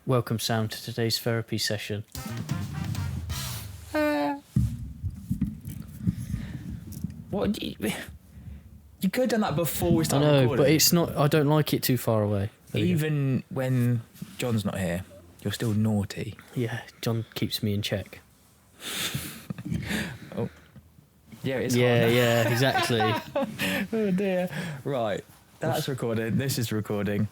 Welcome, Sam, to today's therapy session. What? You could have done that before we I started know, recording. but it's not. I don't like it too far away. Even when John's not here, you're still naughty. Yeah, John keeps me in check. Oh. Yeah, it's Yeah, exactly. Oh dear. Right. That's recorded. This is recording.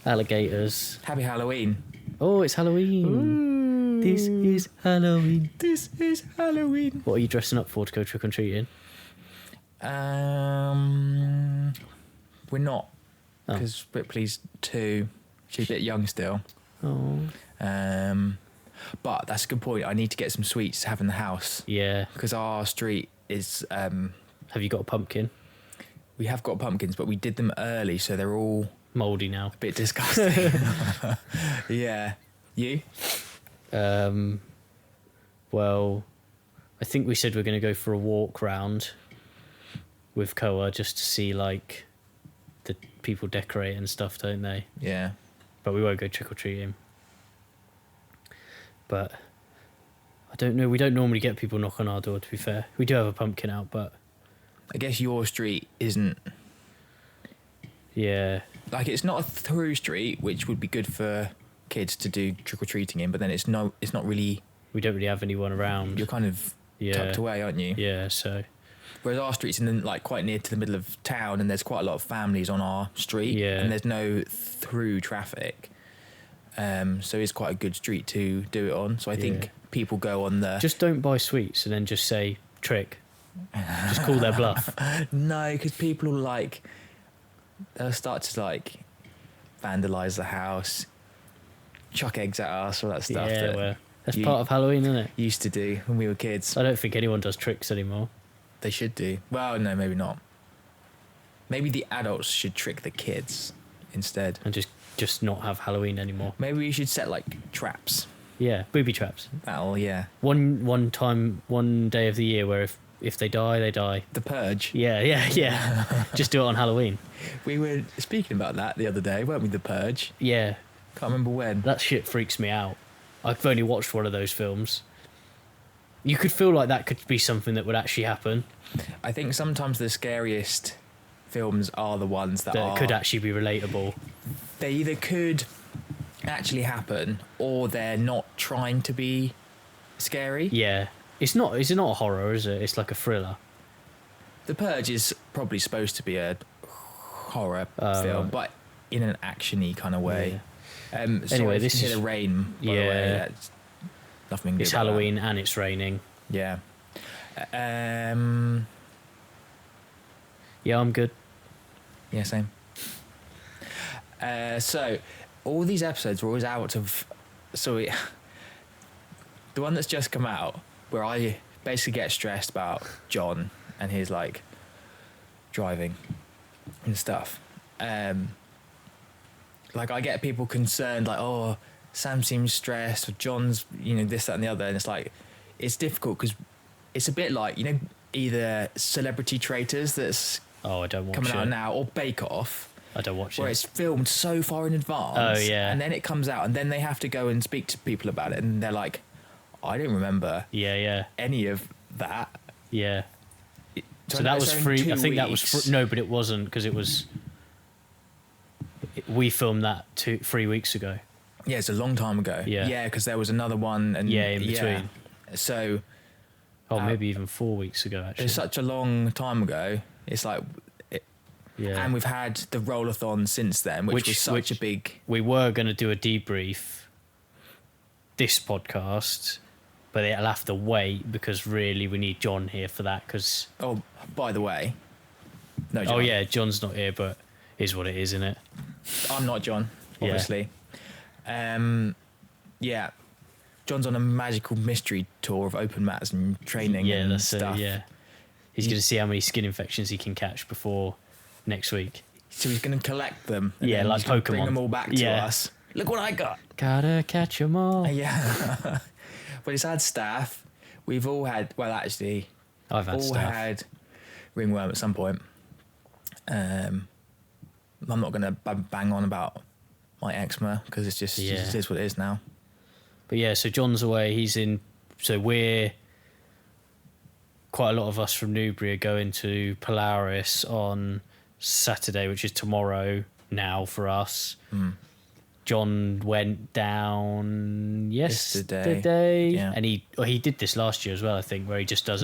Alligators. Happy Halloween. Oh, it's Halloween. Ooh. This is Halloween. This is Halloween. What are you dressing up for to go trick or treating? We're not, because Ripley's 2. She's a bit young still. Oh. But that's a good point. I need to get some sweets to have in the house. Yeah. Because our street is. Have you got a pumpkin? We have got pumpkins, but we did them early, so they're all Mouldy now. a bit disgusting. Yeah. You? Well, I think we said we're going to go for a walk round with Koa just to see like the people decorate and stuff, don't they? Yeah. But we won't go trick or treating. But I don't know. We don't normally get people knock on our door. To be fair, we do have a pumpkin out, but I guess your street isn't. yeah, Like, it's not a through street, which would be good for kids to do trick or treating in. But then it's not really. we don't really have anyone around. You're kind of Yeah. tucked away, aren't you? Yeah, so Whereas our street's in like quite near to the middle of town, and there's quite a lot of families on our street, Yeah. and there's no through traffic. So it's quite a good street to do it on. So I think people go on the. just don't buy sweets and then just say trick. Just call their bluff. No, because people will they'll start to like vandalise the house, chuck eggs at us, all that stuff. Yeah, that well, that's you part of Halloween, isn't it? used to do when we were kids. I don't think anyone does tricks anymore. They should do. Well, no, maybe not. Maybe the adults should trick the kids instead. And just not have Halloween anymore. Maybe we should set like traps. Yeah, booby traps. That'll, yeah. One time, one day of the year where if they die, they die. The Purge. Yeah. Just do it on Halloween. We were speaking about that the other day, weren't we? The Purge. Yeah, Can't remember when. that shit freaks me out. I've only watched one of those films. You could feel like that could be something that would actually happen. I think sometimes the scariest films are the ones that That could actually be relatable. They either could actually happen or they're not trying to be scary. Yeah. It's not a horror, is it? It's like a thriller. The Purge is probably supposed to be a horror film, right. but in an action-y kind of way. Sorry, Anyway, if this you hear is- the rain, by the way. That's nothing to do It's about that. Halloween and it's raining. Yeah. Yeah, I'm good. Yeah, same. So, all these episodes were always out of... the one that's just come out, where I basically get stressed about John and his, like, driving and stuff. Like, I get people concerned, like, oh, Sam seems stressed, or John's, this, that, and the other. And it's like, it's difficult because it's a bit like, either Celebrity Traitors that's Oh, I don't watch coming it. out now, or Bake Off, I don't watch where it. it's filmed so far in advance. Oh, yeah. And then it comes out, and then they have to go and speak to people about it, and they're like, I don't remember Yeah. any of that. Yeah. So I know that it's was only free. 2 I think that was weeks. no, but it wasn't because it was. We filmed that 3 weeks ago. Yeah, it's a long time ago. Yeah. Yeah, because there was another one. And Yeah, in between. So Oh, maybe even 4 weeks ago actually. it's such a long time ago. It's like, Yeah. and we've had the roll-a-thon since then, which was such a big... We were going to do a debrief this podcast, but it'll have to wait because really we need John here for that. Because Oh, by the way, no, John. oh yeah, John's not here, but is what it is, isn't it? I'm not John, Yeah. obviously. Yeah, John's on a magical mystery tour of open mats and training Yeah, and that's stuff. it. Yeah, he's going to see how many skin infections he can catch before next week. So he's going to collect them. And Yeah, then like he's gonna Pokemon. Bring them all back to Yeah. us. Look what I got. Gotta catch 'em all. Yeah. But he's had staph. We've all had, well, actually, I've had all stuff. had ringworm at some point. I'm not going to bang on about my eczema, because it's just it is what it is now. But yeah, so John's away. So we're quite a lot of us from Newbury are going to Polaris on Saturday, which is tomorrow now for us. John went down yesterday. Yeah. And he did this last year as well, I think, where he just does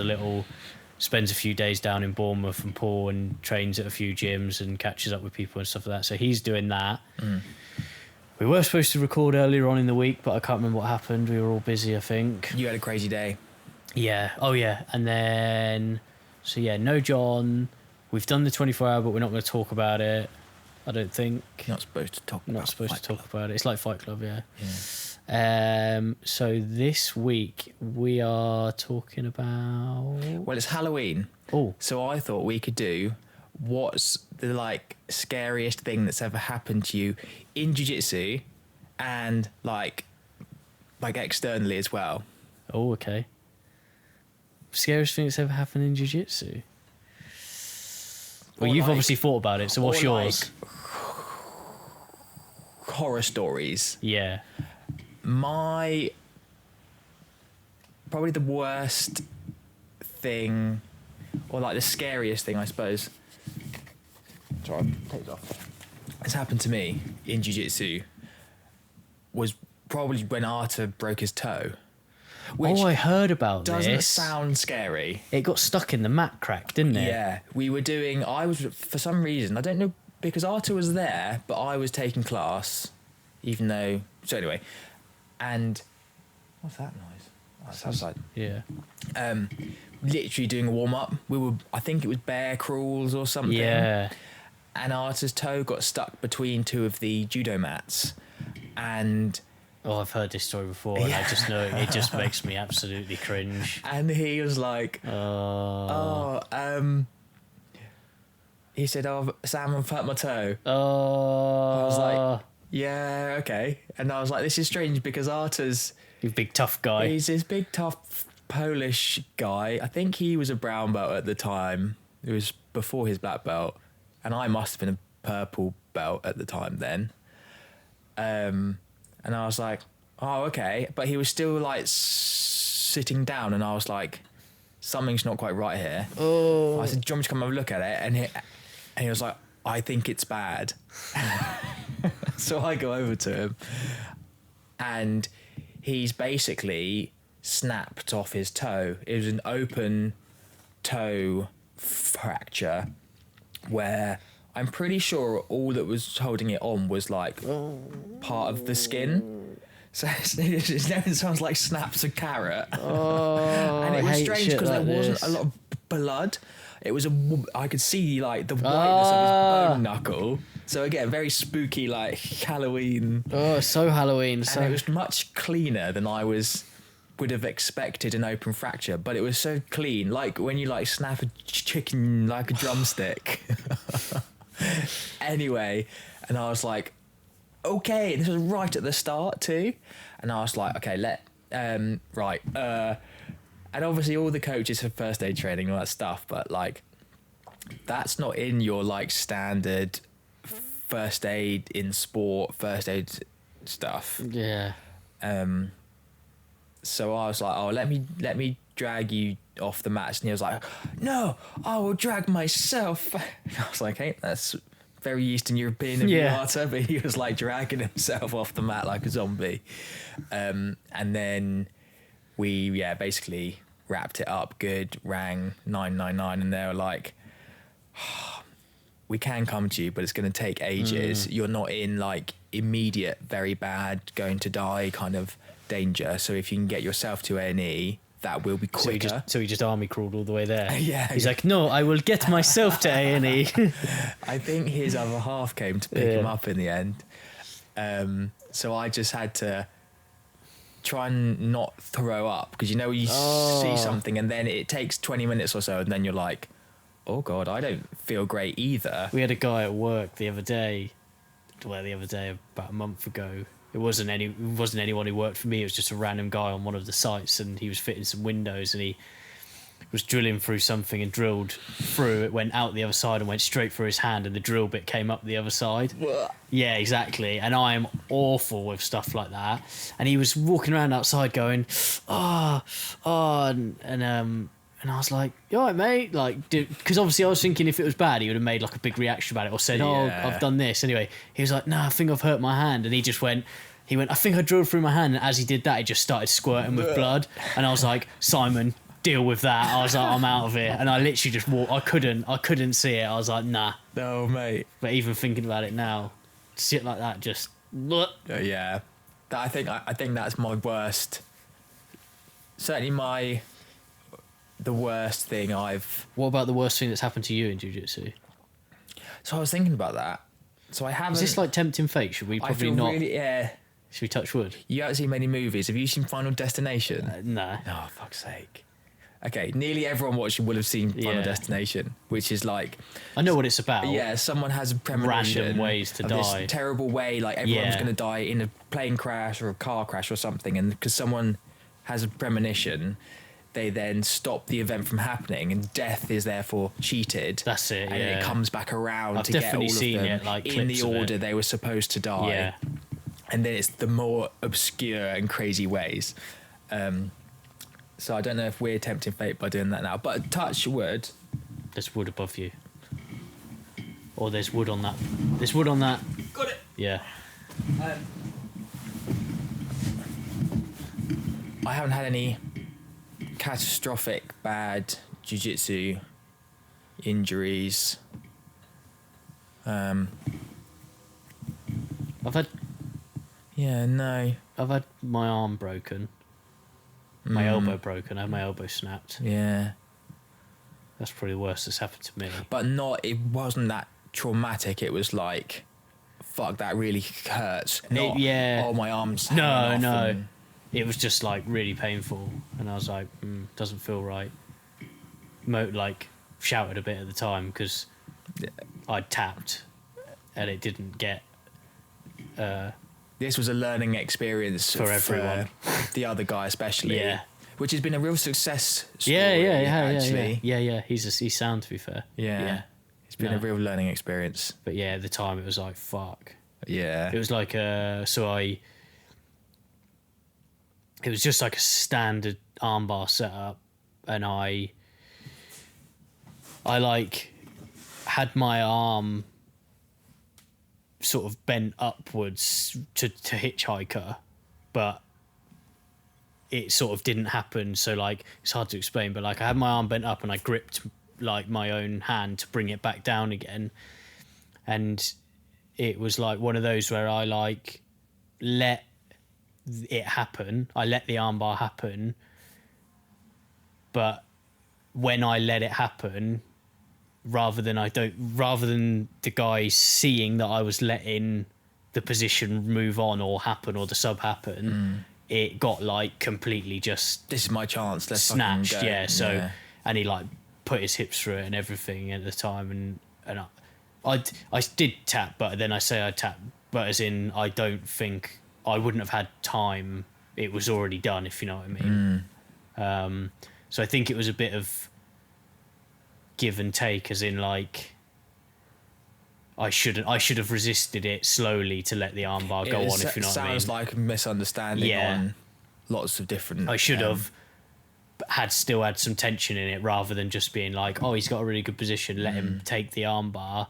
spends a few days down in Bournemouth and Paul and trains at a few gyms and catches up with people and stuff like that. So he's doing that. We were supposed to record earlier on in the week, but I can't remember what happened. We were all busy, I think. You had a crazy day. Yeah. Oh, yeah. And then, so yeah, no John. We've done the 24-hour, but we're not going to talk about it, I don't think. You're not supposed to talk about it. Not supposed to talk about it. It's like Fight Club, yeah. Yeah. So this week we are talking about... Well, it's Halloween. Oh. So I thought we could do what's the like scariest thing that's ever happened to you in jiu-jitsu and like externally as well. Oh, okay. Scariest thing that's ever happened in jiu-jitsu? Well, you've obviously thought about it, so what's yours? Horror stories. Yeah. Probably the worst thing, or like the scariest thing, I suppose. Sorry, take it off. It's happened to me in jiu-jitsu was probably when Arta broke his toe. Which I heard about this. Doesn't sound scary. It got stuck in the mat crack, didn't it? Yeah, I was, for some reason, I don't know, because Arta was there, but I was taking class, even though, so anyway, and, what's that noise? Oh, it's outside. Yeah. Literally doing a warm-up. I think it was bear crawls or something. Yeah. And Arta's toe got stuck between two of the judo mats, and... Oh, I've heard this story before, and I just know it just makes me absolutely cringe. And he was like, he said, "Oh, Sam, I've hurt my toe." Oh. I was like, "Yeah, okay." And I was like, "This is strange because Arta's You big tough guy. he's this big tough Polish guy. I think he was a brown belt at the time. It was before his black belt, and I must have been a purple belt at the time then." And I was like, "Oh, okay," but he was still like sitting down, and I was like, "Something's not quite right here." Oh. I said, "Do you want me to come have a look at it?" And he was like, "I think it's bad." So I go over to him, and he's basically snapped off his toe. It was an open toe fracture where I'm pretty sure all that was holding it on was like part of the skin. So it sounds like snaps a carrot. Oh, And it was strange because like there wasn't a lot of blood. It was I could see like the whiteness of his bone knuckle. So again, very spooky, like Halloween. Oh, so Halloween. And it was much cleaner than I would have expected an open fracture, but it was so clean, like when you like snap a chicken like a drumstick. Anyway, and I was like, okay, this was right at the start too, and I was like, okay, and obviously all the coaches have first aid training and all that stuff, but like that's not in your like standard first aid in sport first aid stuff. Yeah. So I was like, "Oh, let me drag you off the mats," and he was like, "No, I will drag myself." I was like, "Hey, that's very Eastern European of you, Arta," but he was like dragging himself off the mat like a zombie. And then we basically wrapped it up good, rang 999, and they were like, "We can come to you, but it's going to take ages. You're not in like immediate, very bad, going to die kind of danger. So if you can get yourself to A&E, that will be quicker." So he just army crawled all the way there. Yeah. He's like, "No, I will get myself to A&E." I think his other half came to pick him up in the end. So I just had to try and not throw up, because you know you see something and then it takes 20 minutes or so and then you're like, "Oh God, I don't feel great either." We had a guy at work the other day, about a month ago. It wasn't anyone who worked for me. It was just a random guy on one of the sites, and he was fitting some windows, and was drilling through something and drilled through. It went out the other side and went straight through his hand, and the drill bit came up the other side. Yeah, exactly. And I am awful with stuff like that. And he was walking around outside going, and I was like, you all right, mate? Like, because obviously I was thinking if it was bad, he would have made like a big reaction about it or said, I've done this. Anyway, he was like, no, I think I've hurt my hand. And he went, I think I drilled through my hand. And as he did that, it just started squirting with blood. And I was like, Simon, deal with that. I was like, I'm out of here. And I literally just walked. I couldn't see it. I was like, nah. No, mate. But even thinking about it now, shit like that just... Yeah. I think that's my worst. Certainly the worst thing I've... What about the worst thing that's happened to you in jiu-jitsu? So I was thinking about that. So I haven't... Is this like tempting fate? Should we probably not... Really, yeah. Should we touch wood? You haven't seen many movies. Have you seen Final Destination? No. Oh, fuck's sake. Okay, nearly everyone watching will have seen Final Destination, which is like... I know what it's about. Yeah, someone has a premonition. Random ways to die. This terrible way, like everyone's going to die in a plane crash or a car crash or something, and because someone has a premonition, they then stop the event from happening, and death is therefore cheated. That's it, and it comes back around I've to get all of seen them it, like, in the clips of order it. they were supposed to die. Yeah. And then it's the more obscure and crazy ways. So I don't know if we're tempting fate by doing that now, but touch wood. There's wood above you. Or there's wood on that. There's wood on that. Got it. Yeah. I haven't had any catastrophic bad jiu-jitsu injuries. I've had my arm broken. My elbow broken. I had my elbow snapped. Yeah. That's probably the worst that's happened to me. But it wasn't that traumatic. It was like, fuck, that really hurts. Not, oh, my arm's No. It was just like really painful. And I was like, doesn't feel right. Like shouted a bit at the time because I'd tapped and it didn't get... This was a learning experience for everyone. The other guy especially. Yeah. Which has been a real success story, actually. Yeah. He's sound, to be fair. Yeah. It's been a real learning experience. But yeah, at the time it was like, fuck. Yeah. It was like it was just like a standard armbar setup, and I like had my arm sort of bent upwards to hitchhiker, but it sort of didn't happen. So like it's hard to explain, but like I had my arm bent up and I gripped like my own hand to bring it back down again, and it was like one of those where I like let it happen. I let the armbar happen, but when I let it happen, rather than the guy seeing that I was letting the position move on or happen or the sub happen, it got like completely just... This is my chance, let's snatched, fucking go. Yeah. So, and he like put his hips through it and everything at the time, and I did tap, but then I say I tapped, but as in I don't think I wouldn't have had time. It was already done, if you know what I mean. So I think it was a bit of give and take, as in like I should have resisted it slowly to let the armbar go on, if you know what I mean. Sounds like a misunderstanding on lots of different... I should have still had some tension in it, rather than just being like, oh, he's got a really good position, let him take the armbar,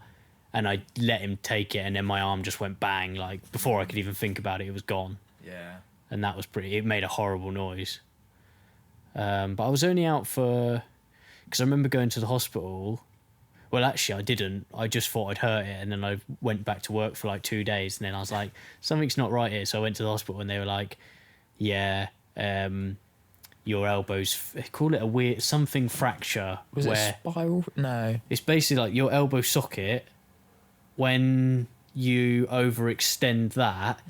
and I let him take it, and then my arm just went bang, like before I could even think about it, it was gone. Yeah. And that was it made a horrible noise. But I was only out because I remember going to the hospital. Well, actually, I didn't. I just thought I'd hurt it, and then I went back to work for like 2 days, and then I was like, something's not right here. So I went to the hospital, and they were like, yeah, your elbow's... They call it a weird... something fracture. Was it spiral? No. It's basically like your elbow socket, when you overextend that,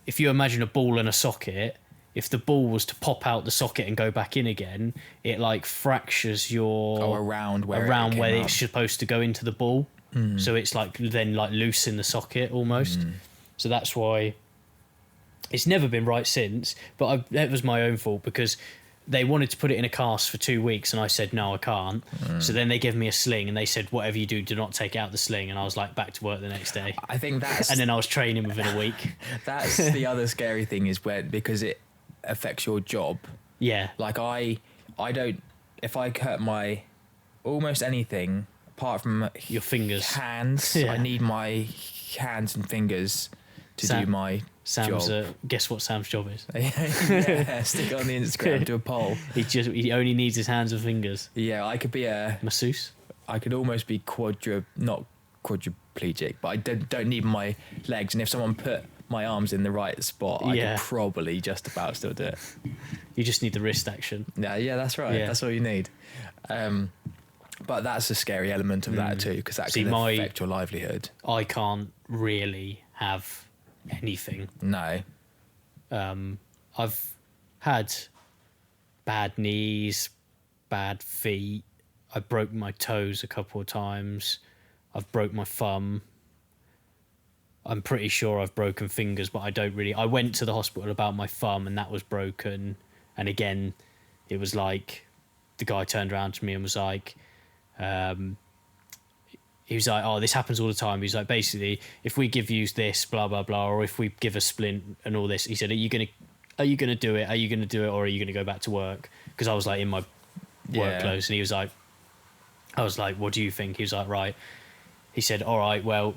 if you imagine a ball and a socket... If the ball was to pop out the socket and go back in again, it like fractures your around where it's supposed to go into the ball. So it's like then like loose in the socket almost. So that's why it's never been right since. But that was my own fault, because they wanted to put it in a cast for 2 weeks, and I said no, I can't. So then they gave me a sling, and they said whatever you do not take out the sling. And I was like back to work the next day. I think that's And then I was training within a week. that's the other scary thing is because it affects your job. Yeah. Like I don't, if I hurt my almost anything apart from Your fingers. hands, Yeah. I need my hands and fingers to do my Sam's job. guess what Sam's job is? Yeah, stick it on the Instagram, do a poll. He only needs his hands and fingers. Yeah, I could be Masseuse. I could almost be not quadriplegic, but I don't need my legs. And if someone put my arms in the right spot, I could probably just about still do it. You just need the wrist action. Yeah, that's right. Yeah. That's all you need. But that's a scary element of that too, because that can affect your livelihood. I can't really have anything. No. I've had bad knees, bad feet. I broke my toes a couple of times. I've broke my thumb. I'm pretty sure I've broken fingers, but I went to the hospital about my thumb, and that was broken. And again, it was like the guy turned around to me and was like, he was like, oh, this happens all the time. He's like, basically, if we give you this, blah, blah, blah, or if we give a splint and all this, he said, are you going to do it? Are you going to do it? Or are you going to go back to work? Because I was like in my work clothes, and he was like, I was like, what do you think? He was like, right. He said, all right, well,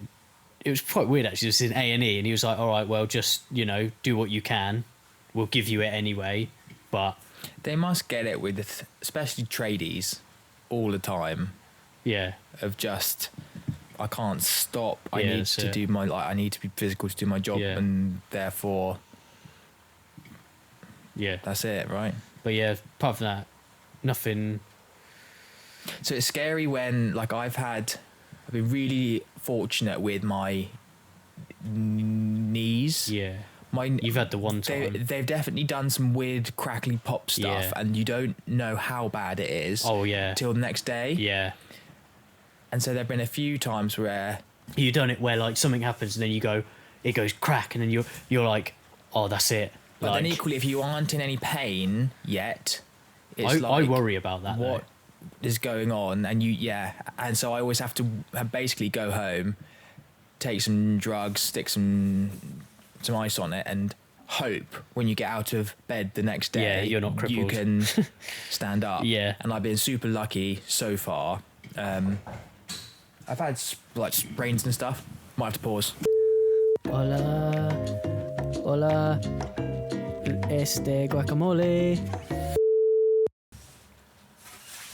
it was quite weird actually. It was in A&E, and he was like, all right, well, just, do what you can. We'll give you it anyway. But they must get it with, especially tradies, all the time. Yeah. Of just, I can't stop. I Yeah, need to do my, I need to be physical to do my job, and therefore, that's it, right? But yeah, apart from that, nothing. So it's scary when, like, I've been really fortunate with my knees. Yeah. You've had the one time. They've definitely done some weird crackly pop stuff, and you don't know how bad it is. Oh yeah. Till the next day. Yeah. And so there've been a few times where you've done it where like something happens and then it goes crack, and then you're like, oh, that's it. But then equally, if you aren't in any pain yet, it's I worry about that. What is going on? And and so I always have to basically go home, take some drugs, stick some ice on it, and hope when you get out of bed the next day, you're not crippled. You can stand up. Yeah. And I've been super lucky so far. I've had like sprains and stuff. Might have to pause. Hola, guacamole.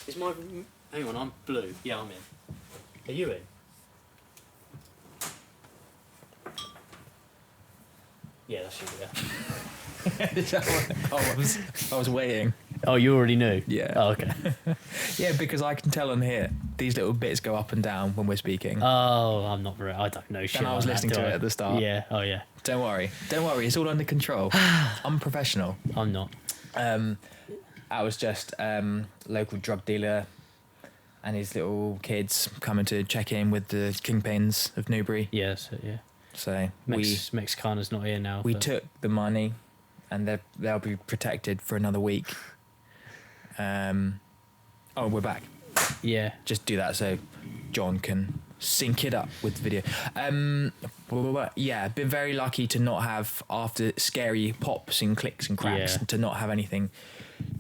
Is my hang on? I'm blue. Yeah, I'm in. Are you in? Yeah, that's you. I was waiting. Oh, you already knew? Yeah. Oh, okay. Yeah, because I can tell on here these little bits go up and down when we're speaking. Oh, I don't know shit. And I was listening to it at the start. Yeah. Oh, yeah. Don't worry. It's all under control. I'm professional. I'm not. I was just local drug dealer and his little kids coming to check in with the kingpins of Newbury. Yeah. So Mexicana's not here now. We took the money, and they'll be protected for another week. We're back. Yeah. Just do that so John can sync it up with the video. Yeah, been very lucky to not have, after scary pops and clicks and cracks, to not have anything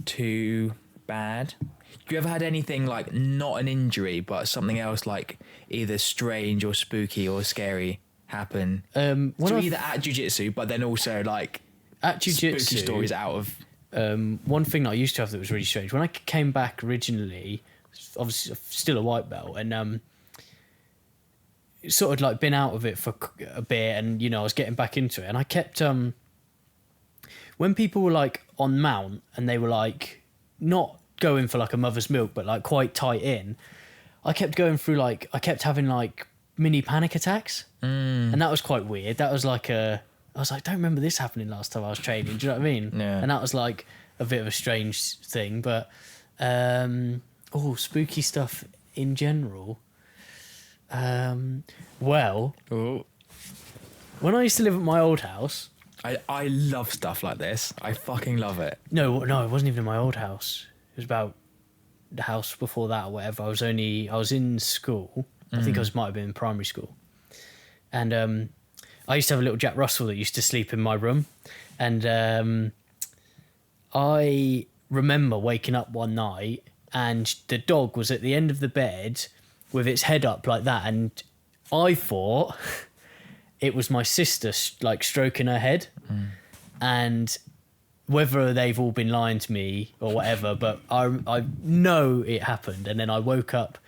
too bad. Have you ever had anything like not an injury, but something else like either strange or spooky or scary happen? So either at JiuJitsu, but then also like at JiuJitsu, spooky stories out of. One thing that I used to have that was really strange when I came back originally, obviously still a white belt, and sort of like been out of it for a bit, and I was getting back into it, and I kept when people were like on mount and they were like not going for like a mother's milk but like quite tight in, I kept going through I kept having like mini panic attacks, and that was quite weird. That was like I was like, don't remember this happening last time I was training. Do you know what I mean? Yeah. And that was like a bit of a strange thing, but spooky stuff in general. When I used to live at my old house, I love stuff like this. I fucking love it. No, it wasn't even in my old house. It was about the house before that or whatever. I was in school. I think might have been in primary school. And I used to have a little Jack Russell that used to sleep in my room. And I remember waking up one night and the dog was at the end of the bed with its head up like that. And I thought it was my sister like stroking her head. And whether they've all been lying to me or whatever, but I know it happened. And then I woke up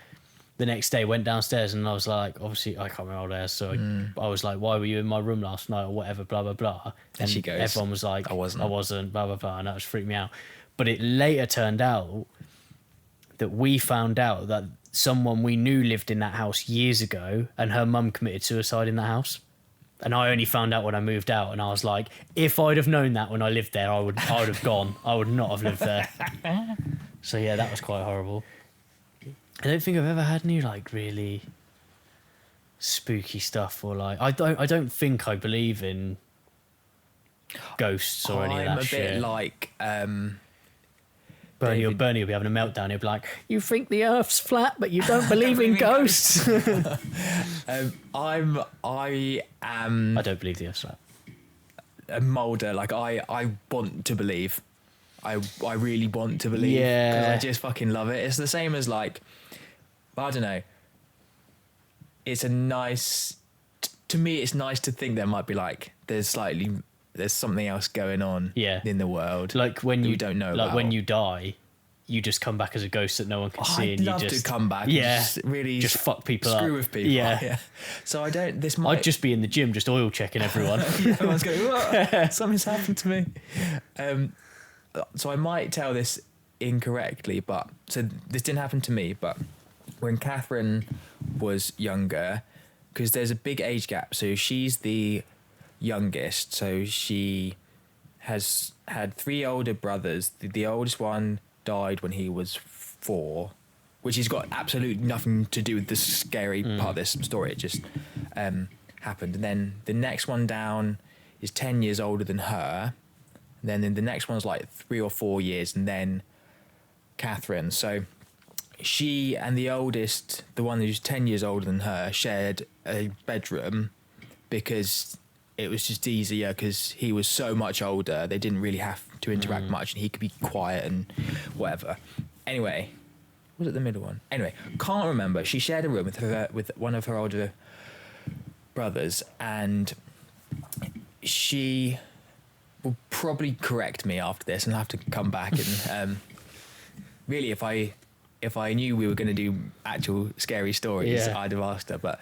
the next day, went downstairs, and I was like, obviously, I can't remember all this. So I was like, why were you in my room last night or whatever, blah, blah, blah. And she goes, everyone was like, I wasn't, blah, blah, blah. And that was freaked me out. But it later turned out that we found out that someone we knew lived in that house years ago, and her mum committed suicide in that house. And I only found out when I moved out, and I was like, if I'd have known that when I lived there, I would have gone. I would not have lived there. So yeah, that was quite horrible. I don't think I've ever had any like really spooky stuff, or like I don't think I believe in ghosts or any of that shit. I'm a bit like Bernie will be having a meltdown. He'll be like, "You think the Earth's flat, but you don't believe in ghosts." I don't believe the Earth's flat. A Mulder. Like I want to believe. I really want to believe. Yeah. Because I just fucking love it. It's the same as like, I don't know. It's a nice. To me, it's nice to think there might be like there's something else going on. Yeah. In the world. Like when you don't know. Like about. when you die, you just come back as a ghost that no one can see. I'd and love you just to come back. Yeah. And just really just fuck people up. Screw with people. Yeah. So I don't. This might. I'd just be in the gym, just oil checking everyone. Everyone's going, "Whoa, something's happened to me." So I might tell this incorrectly, but so this didn't happen to me. But when Catherine was younger, because there's a big age gap, so she's the youngest. So she has had 3 older brothers. The oldest one died when he was 4, which has got absolutely nothing to do with the scary part of this story. It just happened. And then the next one down is 10 years older than her. And then the next one's like 3 or 4 years, and then Catherine. So she and the oldest, the one who's 10 years older than her, shared a bedroom because it was just easier because he was so much older. They didn't really have to interact much, and he could be quiet and whatever. Anyway, was it the middle one? Anyway, can't remember. She shared a room with one of her older brothers, and she will probably correct me after this, and I'll have to come back and really, if I knew we were going to do actual scary stories, I'd have asked her. But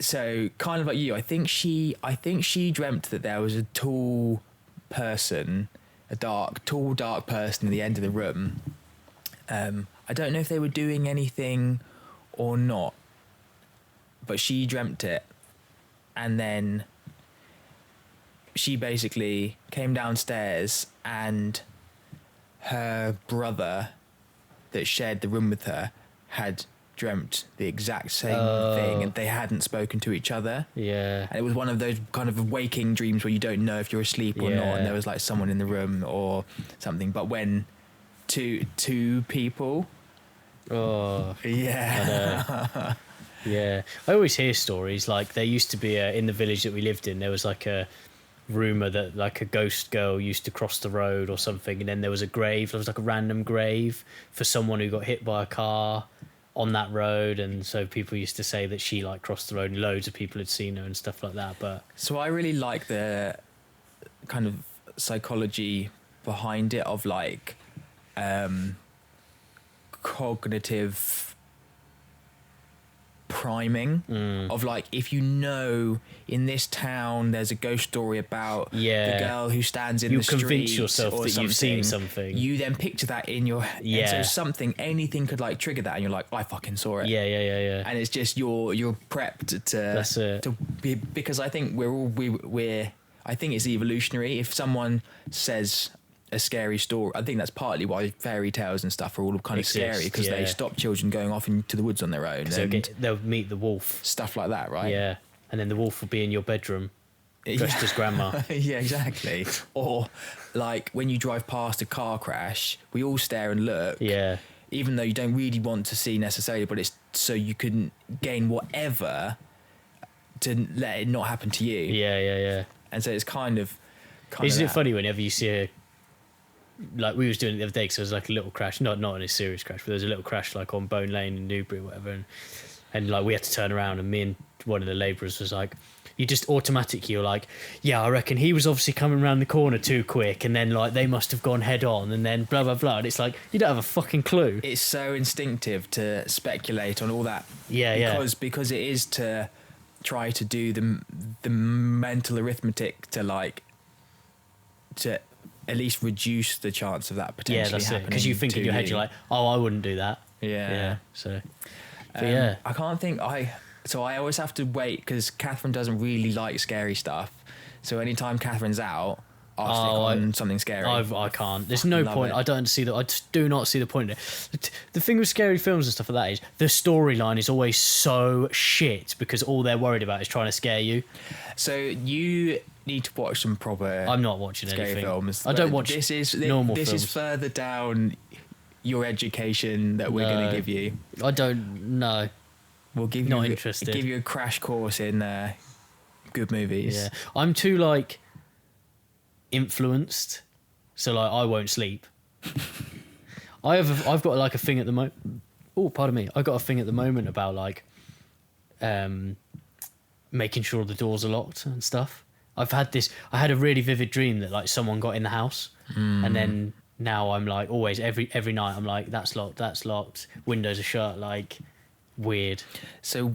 so kind of like you, I think she dreamt that there was a tall person, tall dark person at the end of the room. I don't know if they were doing anything or not, but she dreamt it, and then she basically came downstairs, and her brother that shared the room with her had dreamt the exact same thing, and they hadn't spoken to each other. Yeah. And it was one of those kind of waking dreams where you don't know if you're asleep or not, and there was like someone in the room or something. But when two people... Oh. Yeah. Yeah. I always hear stories, like there used to be in the village that we lived in, there was like a rumour that like a ghost girl used to cross the road or something, and then there was a grave, there was like a random grave for someone who got hit by a car on that road, and so people used to say that she like crossed the road and loads of people had seen her and stuff like that. But so I really like the kind of psychology behind it of like cognitive priming of like, if you know in this town there's a ghost story about the girl who stands in the street, you convince yourself that you've seen something, you then picture that in your and so anything could like trigger that, and you're like, I fucking saw it. And it's just you're prepped to be, because I think we're I think it's evolutionary. If someone says a scary story, I think that's partly why fairy tales and stuff are all kind of scary, because they stop children going off into the woods on their own. They'll meet the wolf, stuff like that, right? Yeah, and then the wolf will be in your bedroom, dressed as grandma. Yeah, exactly. Or like when you drive past a car crash, we all stare and look. Yeah. Even though you don't really want to see necessarily, but it's so you can gain whatever to let it not happen to you. Yeah. And so it's kind of Isn't it that. funny whenever you see a, like we was doing it the other day, because there was like a little crash, not in a serious crash, but there was a little crash like on Bone Lane in Newbury or whatever, and like we had to turn around, and me and one of the labourers was like, you just automatically, you're like, yeah, I reckon he was obviously coming around the corner too quick, and then like they must have gone head on, and then blah blah blah, and it's like you don't have a fucking clue. It's so instinctive to speculate on all that. Because it is to try to do the mental arithmetic to like to at least reduce the chance of that potentially that's happening. Because you think in your head, you're like, oh, I wouldn't do that. Yeah. So, but yeah. I can't think. So I always have to wait because Catherine doesn't really like scary stuff. So anytime Catherine's out, I'll stick on something scary. I can't. There's no point. I don't see that. I just do not see the point in it. The thing with scary films and stuff like that is the storyline is always so shit because all they're worried about is trying to scare you. So you need to watch some proper. I'm not watching scary anything. films. I don't watch normal this films. This is further down your education that we're going to give you. I don't know. We'll give not you interested. Give you a crash course in good movies. Yeah, I'm too like influenced, so like I won't sleep. I've got like a thing at the moment. Oh, pardon me. I've got a thing at the moment about like making sure the doors are locked and stuff. I had a really vivid dream that like someone got in the house, and then now I'm like always every night I'm like that's locked, windows are shut, like weird. So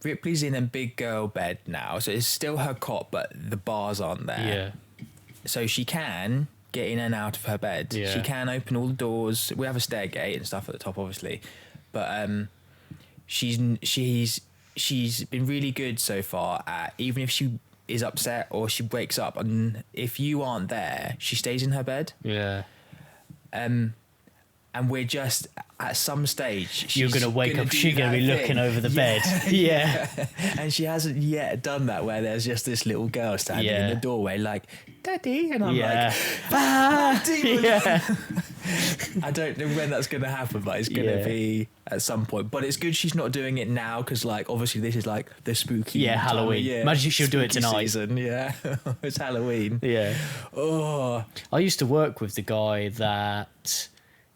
Ripley's in a big girl bed now, so it's still her cot, but the bars aren't there. Yeah. So she can get in and out of her bed. Yeah. She can open all the doors. We have a stair gate and stuff at the top, obviously, but she's been really good so far at, even if she is upset or she wakes up and if you aren't there, she stays in her bed. Yeah. And we're just at some stage. You're gonna wake up. She's gonna be looking over the bed. Yeah. And she hasn't yet done that. Where there's just this little girl standing in the doorway, like "Daddy," and I'm like, demon. Yeah. I don't know when that's gonna happen, but it's gonna be at some point. But it's good she's not doing it now because, like, obviously this is like the spooky time Halloween. of year. Imagine she'll do it tonight. Season. Yeah, it's Halloween. Yeah. Oh, I used to work with the guy that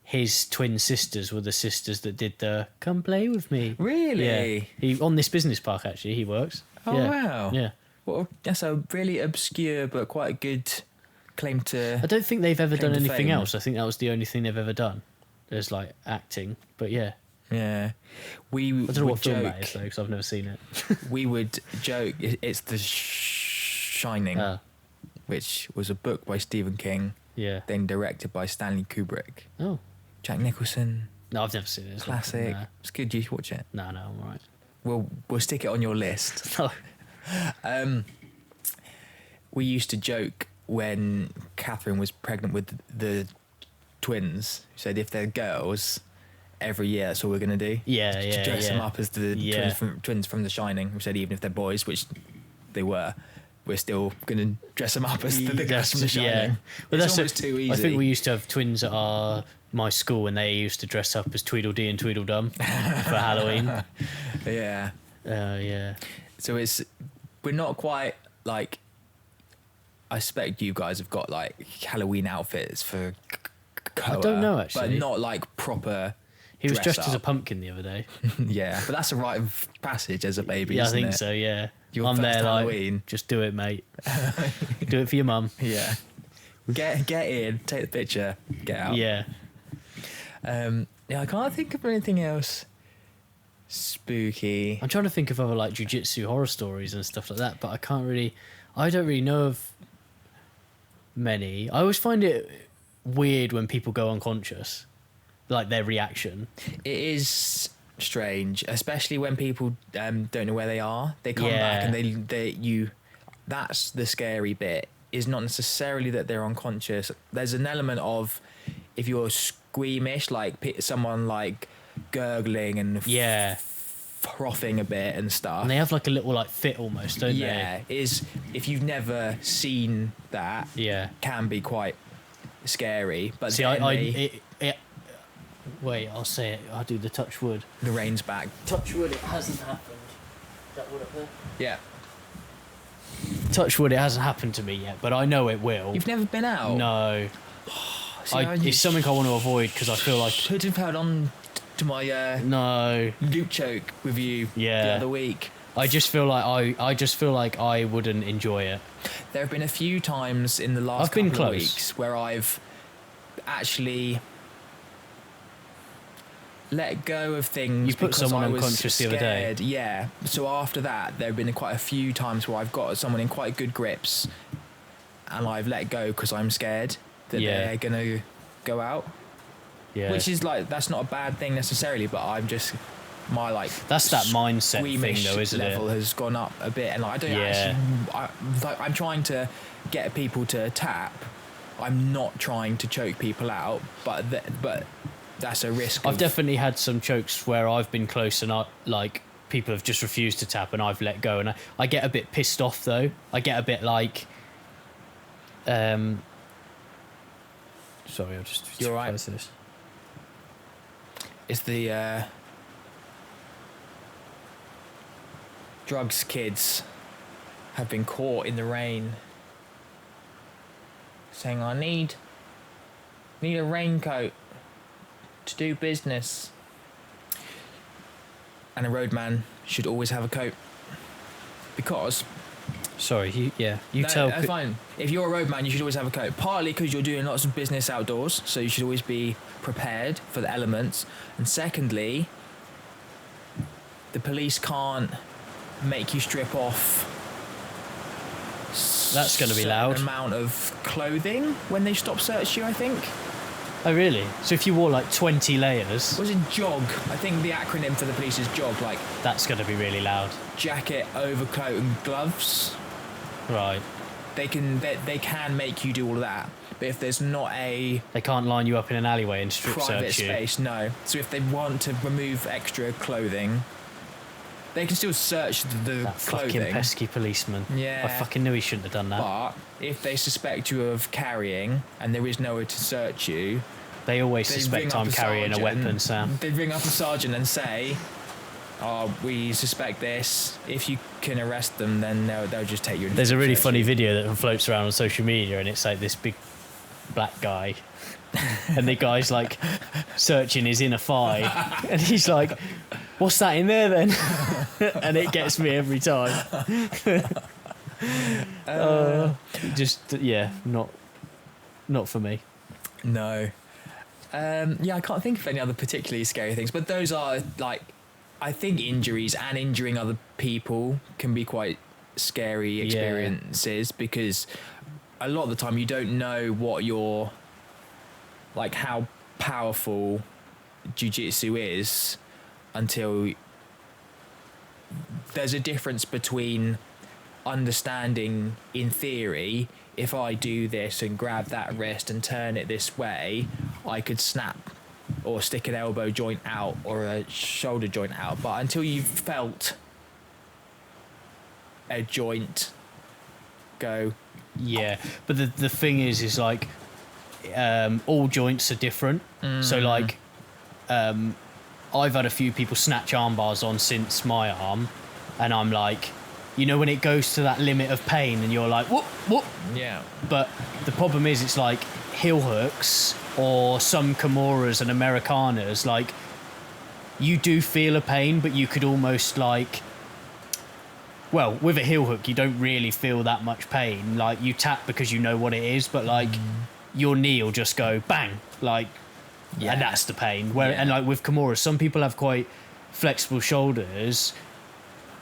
his twin sisters were the sisters that did the "Come Play With Me." really? Yeah. He on this business park actually. He works. Oh wow. Yeah. Well, that's a really obscure but quite a good claim to. I don't think they've ever Claim done to anything fame. else. I think that was the only thing they've ever done. There's like acting, but yeah. Yeah, we I don't know would what film joke. that is though, because I've never seen it. We would joke. It's The Shining, which was a book by Stephen King, Yeah. then directed by Stanley Kubrick. Oh. Jack Nicholson, No, I've never seen it. classic. No, It's good. You should watch it. no, I'm alright. We'll stick it on your list. No. We used to joke when Catherine was pregnant with the twins. We said if they're girls, every year that's all we're gonna do. Yeah, To yeah, dress them up as the Yeah. twins from The Shining. We said even if they're boys, which they were, we're still gonna dress them up as the guys from The Shining. Yeah. But It's that's almost too easy. I think we used to have twins at my school, and they used to dress up as Tweedledee and Tweedledum for Halloween. Yeah. Yeah. So we're not quite like. I suspect you guys have got like Halloween outfits for. I don't know, actually. but not like proper. He was dress dressed as a up. pumpkin the other day. Yeah, but that's a rite of passage as a baby. Yeah, I isn't think it? so. Yeah, Your I'm first there Halloween. like, just do it, mate. Do it for your mum. Yeah. Get in, take the picture, get out. Yeah. Yeah, I can't think of anything else spooky. I'm trying to think of other like JiuJitsu horror stories and stuff like that, but I don't really know of many. I always find it weird when people go unconscious, like their reaction. It is strange, especially when people don't know where they are. They come Yeah. back and they that's the scary bit, is not necessarily that they're unconscious. There's an element of if you're squeamish, like someone like gurgling and Yeah. frothing a bit and stuff. And they have like a little like fit almost, don't Yeah, is if you've never seen that, they? Yeah. can be quite scary. But See, then wait, I'll say it. I'll do the touch wood. the rain's back. Touch wood, it hasn't happened. Is that wood up there? Yeah. Touch wood, it hasn't happened to me yet, but I know it will. You've never been out? No. See, It's something I want to avoid because I feel like... should have had on to my No. loop choke with you the Yeah. other week. I just feel like I wouldn't enjoy it. There have been a few times in the last I've been couple of close. weeks where I've actually let go of things. You put because someone I was unconscious the other day. scared. Yeah. So after that, there have been quite a few times where I've got someone in quite good grips, and I've let go because I'm scared that Yeah. they're gonna go out. Yeah. Which is like, that's not a bad thing necessarily, but I'm just, my like That's that mindset thing squeamish though, isn't level it? has gone up a bit, and like, I don't Yeah. actually. I'm trying to get people to tap. I'm not trying to choke people out, but that's a risk. I've of- definitely had some chokes where I've been close and like people have just refused to tap and I've let go, and I get a bit pissed off though. I get a bit like sorry, I'll just You're right. close this. It's the drugs kids have been caught in the rain saying, I need a raincoat to do business. And a roadman should always have a coat. Because Sorry, you no, tell that's fine. If you're a roadman, you should always have a coat. Partly because you're doing lots of business outdoors, so you should always be prepared for the elements. And secondly, the police can't make you strip off. That's gonna be certain loud. Amount of clothing when they stop search you, I think. Oh really? So if you wore like 20 layers, Was it JOG? I think the acronym for the police is JOG, like that's going to be really loud. jacket, overcoat, and gloves. Right. They can make you do all of that, but if there's not a They can't line you up in an alleyway and strip private search you. space, no. So if they want to remove extra clothing, they can still search the That fucking clothing. pesky policeman. Yeah. I fucking knew he shouldn't have done that. But if they suspect you of carrying and there is nowhere to search you, They always they suspect ring up I'm carrying a sergeant. weapon, Sam. They'd ring up a sergeant and say, "Oh, we suspect this. If you can arrest them, then they'll just take you." There's a really search funny you." video that floats around on social media, and it's like this big black guy, and the guy's like searching his inner thigh, and he's like, "What's that in there then?" And it gets me every time. Not for me. No. Yeah, I can't think of any other particularly scary things, but those are like, I think injuries and injuring other people can be quite scary experiences because a lot of the time you don't know what your, like how powerful jiu-jitsu is until there's a difference between understanding in theory, if I do this and grab that wrist and turn it this way, I could snap or stick an elbow joint out or a shoulder joint out. But until you've felt a joint go, Yeah, but the thing is like all joints are different. So like I've had a few people snatch arm bars on since my arm, and I'm like, you know, when it goes to that limit of pain and you're like, whoop, whoop. yeah, But the problem is it's like heel hooks or some Kimuras and Americanas, like you do feel a pain, but you could almost like, well, with a heel hook, you don't really feel that much pain. Like you tap because you know what it is, but like your knee will just go bang, like, Yeah. and that's the pain. Where Yeah. and like with Kimuras, some people have quite flexible shoulders,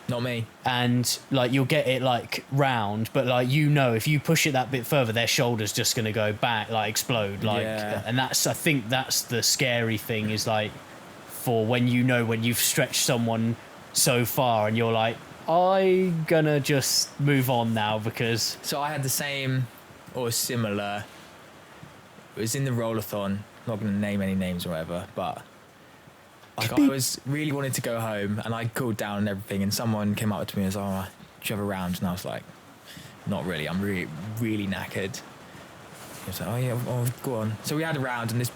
not me. and like you'll get it like round, but like, you know, if you push it that bit further, their shoulder's just gonna go back, like explode, like. Yeah. And that's, I think that's the scary thing, is like, for when you know, when you've stretched someone so far and you're like, I'm gonna just move on now because So I had the same or similar. It was in the rollathon. Not going to name any names or whatever, but Like I was really wanting to go home, and I cooled down and everything, and someone came up to me and was like, "Oh, do you have a round?" And I was like, "Not really. I'm really, really knackered." He was like, "Oh yeah, oh, go on." So we had a round, and this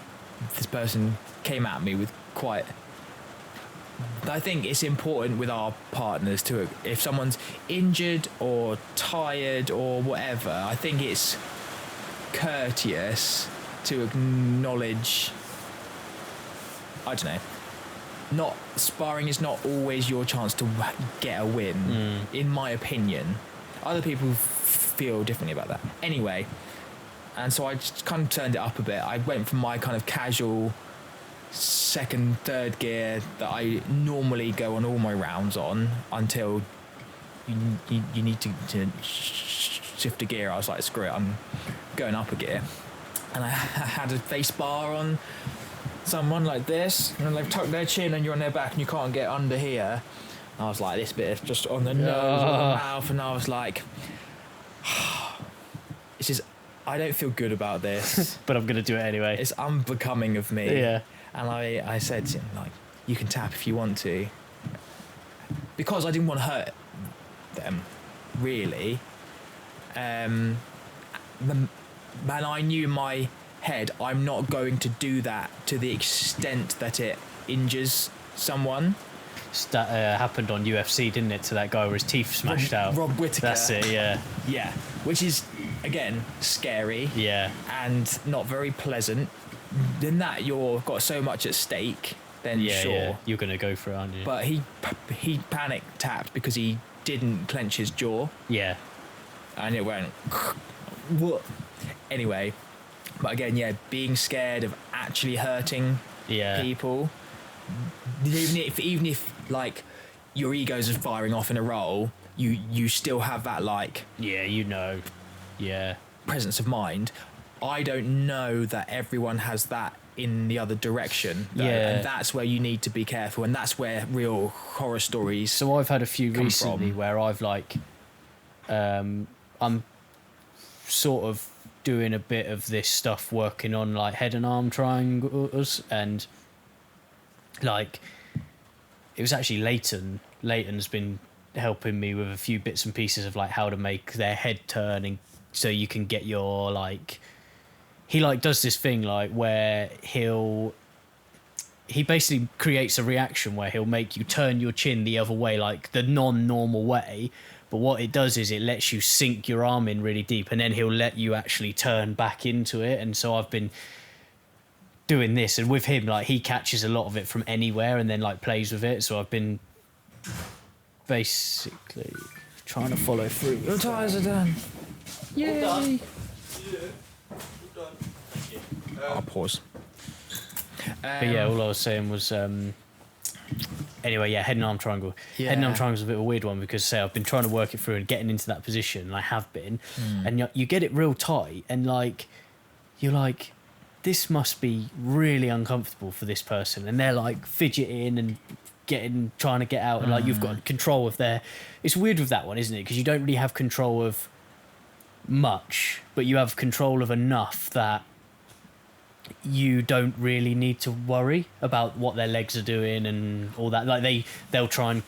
person came at me with quite. I think it's important with our partners to, if someone's injured or tired or whatever, I think it's courteous to acknowledge. I don't know. Not sparring is not always your chance to get a win, in my opinion. Other people feel differently about that. Anyway, and so I just kind of turned it up a bit. I went from my kind of casual second, third gear that I normally go on all my rounds on until you need to shift a gear. I was like, screw it, I'm going up a gear. And I had a face bar on someone like this, and they've tucked their chin and you're on their back and you can't get under here. And I was like, this bit is just on the nose, on the mouth, and I was like, this is, I don't feel good about this. But I'm going to do it anyway. It's unbecoming of me. Yeah. And I said to him, like, you can tap if you want to. Because I didn't want to hurt them, really. And I knew in my head, I'm not going to do that to the extent that it injures someone. That happened on UFC, didn't it, to that guy where his teeth smashed out? Rob Whittaker. That's it, yeah. Yeah, which is, again, scary. Yeah. And not very pleasant. In that you've got so much at stake, then sure. Yeah, you're going to go for it, aren't you? But he panic tapped because he didn't clench his jaw. Yeah. And it went, what? Anyway, but again, yeah, being scared of actually hurting people, even if like your egos are firing off in a roll, you still have that like presence of mind. I don't know that everyone has that in the other direction, though, and that's where you need to be careful, and that's where real horror stories. So I've had a few recently from. where I've like, I'm sort of doing a bit of this stuff, working on like head and arm triangles, and like it was actually Leighton. Leighton's been helping me with a few bits and pieces of like how to make their head turn, and so you can get your like. He like does this thing like where he basically creates a reaction where he'll make you turn your chin the other way, like the non-normal way. But what it does is it lets you sink your arm in really deep, and then he'll let you actually turn back into it. And so I've been doing this, and with him, like he catches a lot of it from anywhere and then like plays with it. So I've been basically trying to follow through. Your tyres are done. Yay! All done. I'll pause. But yeah, all I was saying was, anyway, head and arm triangle. Head and arm triangle is a bit of a weird one because, say, I've been trying to work it through and getting into that position, and I have been, and you get it real tight, and like, you're like, this must be really uncomfortable for this person, and they're like fidgeting and trying to get out, and like you've got control of their. It's weird with that one, isn't it? Because you don't really have control of much, but you have control of enough that you don't really need to worry about what their legs are doing and all that. Like they'll try and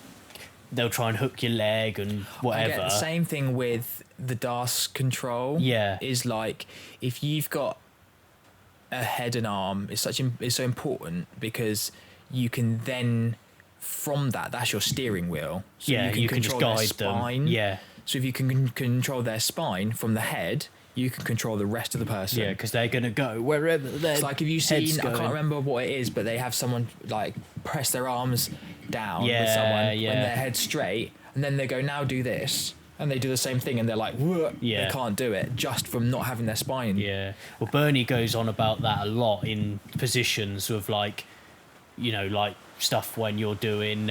hook your leg and whatever. I get the same thing with the DAS control. Yeah, is like if you've got a head and arm, it's so important because you can then from that's your steering wheel. So you can just guide them. Yeah. So if you can control their spine from the head, you can control the rest of the person. Yeah, because they're going to go wherever their it's like if you've seen, going. I can't remember what it is, but they have someone like press their arms down with someone when their head's straight, and then they go, now do this. And they do the same thing, and they're like, they can't do it just from not having their spine. Yeah. Well, Bernie goes on about that a lot in positions of like, like stuff when you're doing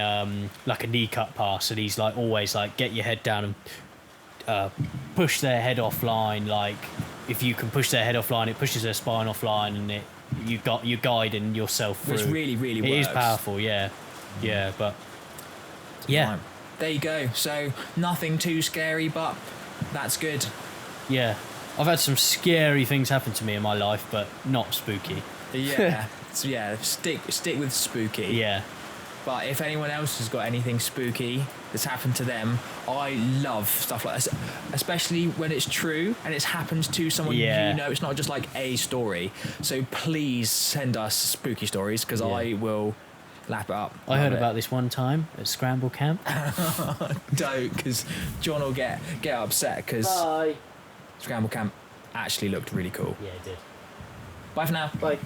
like a knee cut pass, and he's like always like get your head down and push their head offline. Like if you can push their head offline, it pushes their spine offline, and you're guiding yourself through. Which really works. It is powerful. But right. There you go. So nothing too scary, but that's good. Yeah, I've had some scary things happen to me in my life, but not spooky. Yeah, so yeah. Stick with spooky. Yeah. But if anyone else has got anything spooky that's happened to them, I love stuff like this, especially when it's true and it's happened to someone Yeah. you know. It's not just like a story. So please send us spooky stories because Yeah. I will lap it up. I heard about this one time at Scramble Camp. Don't, because John will get upset because Bye. Scramble Camp actually looked really cool. Yeah, it did. Bye for now. Bye.